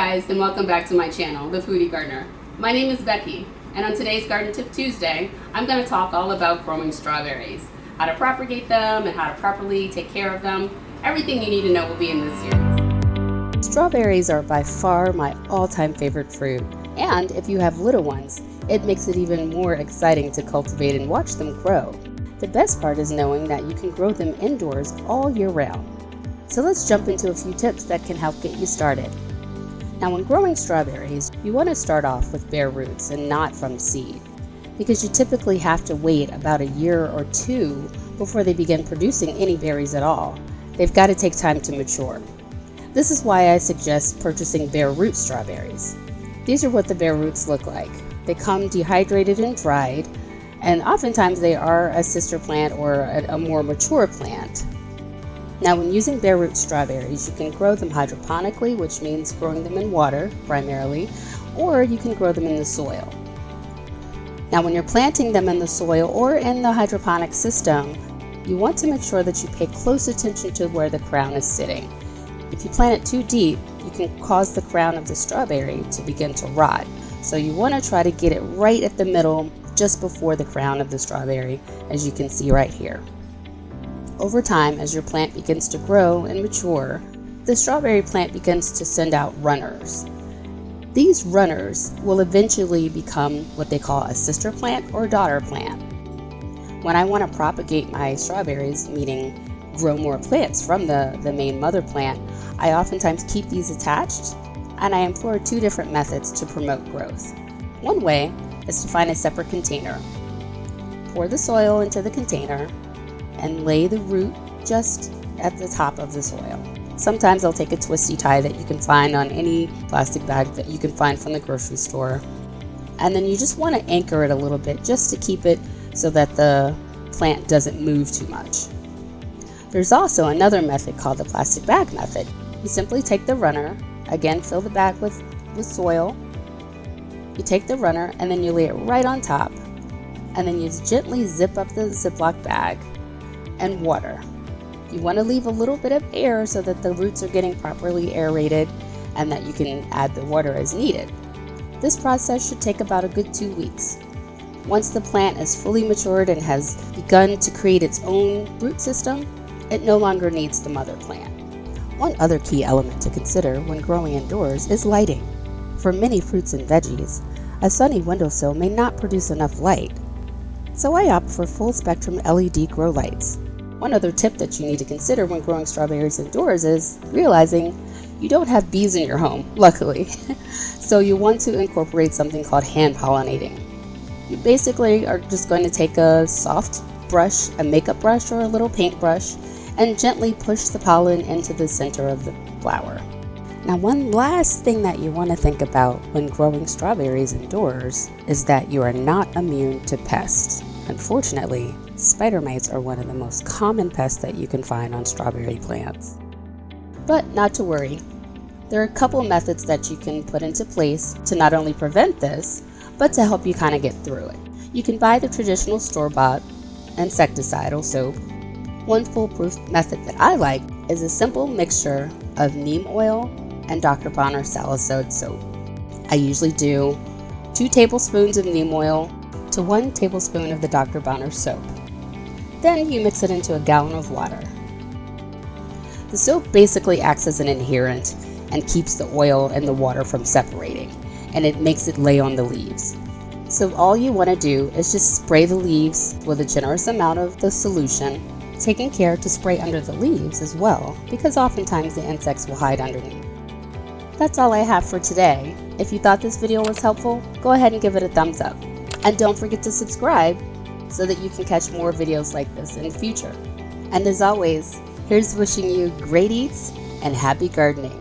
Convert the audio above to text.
guys, and welcome back to my channel, The Foodie Gardener. My name is Becky, and on today's Garden Tip Tuesday, I'm going to talk all about growing strawberries, how to propagate them and how to properly take care of them. Everything you need to know will be in this series. Strawberries are by far my all-time favorite fruit, and if you have little ones, it makes it even more exciting to cultivate and watch them grow. The best part is knowing that you can grow them indoors all year round. So let's jump into a few tips that can help get you started. Now, when growing strawberries, you want to start off with bare roots and not from seed, because you typically have to wait about a year or two before they begin producing any berries at all. They've got to take time to mature. This is why I suggest purchasing bare root strawberries. These are what the bare roots look like. They come dehydrated and dried, and oftentimes they are a sister plant or a more mature plant. Now, when using bare root strawberries, you can grow them hydroponically, which means growing them in water primarily, or you can grow them in the soil. Now, when you're planting them in the soil or in the hydroponic system, you want to make sure that you pay close attention to where the crown is sitting. If you plant it too deep, you can cause the crown of the strawberry to begin to rot. So you want to try to get it right at the middle, just before the crown of the strawberry, as you can see right here. Over time, as your plant begins to grow and mature, the strawberry plant begins to send out runners. These runners will eventually become what they call a sister plant or daughter plant. When I want to propagate my strawberries, meaning grow more plants from the main mother plant, I oftentimes keep these attached, and I employ two different methods to promote growth. One way is to find a separate container. Pour the soil into the container and lay the root just at the top of the soil. Sometimes I'll take a twisty tie that you can find on any plastic bag that you can find from the grocery store. And then you just want to anchor it a little bit just to keep it so that the plant doesn't move too much. There's also another method called the plastic bag method. You simply take the runner, again fill the bag with soil, you take the runner and then you lay it right on top, and then you gently zip up the Ziploc bag and water. You want to leave a little bit of air so that the roots are getting properly aerated and that you can add the water as needed. This process should take about a good 2 weeks. Once the plant is fully matured and has begun to create its own root system, it no longer needs the mother plant. One other key element to consider when growing indoors is lighting. For many fruits and veggies, a sunny windowsill may not produce enough light, so I opt for full spectrum LED grow lights. One other tip that you need to consider when growing strawberries indoors is realizing you don't have bees in your home, luckily. So you want to incorporate something called hand pollinating. You basically are just going to take a soft brush, a makeup brush or a little paintbrush, and gently push the pollen into the center of the flower. Now, one last thing that you want to think about when growing strawberries indoors is that you are not immune to pests. Unfortunately, spider mites are one of the most common pests that you can find on strawberry plants. But not to worry. There are a couple methods that you can put into place to not only prevent this, but to help you kind of get through it. You can buy the traditional store-bought insecticidal soap. One foolproof method that I like is a simple mixture of neem oil and Dr. Bronner salicylic soap. I usually do 2 tablespoons of neem oil to 1 tablespoon of the Dr. Bronner soap. Then you mix it into a gallon of water. The soap basically acts as an adherent and keeps the oil and the water from separating, and it makes it lay on the leaves. So all you want to do is just spray the leaves with a generous amount of the solution, taking care to spray under the leaves as well, because oftentimes the insects will hide underneath. That's all I have for today. If you thought this video was helpful, go ahead and give it a thumbs up. And don't forget to subscribe so that you can catch more videos like this in the future. And as always, here's wishing you great eats and happy gardening.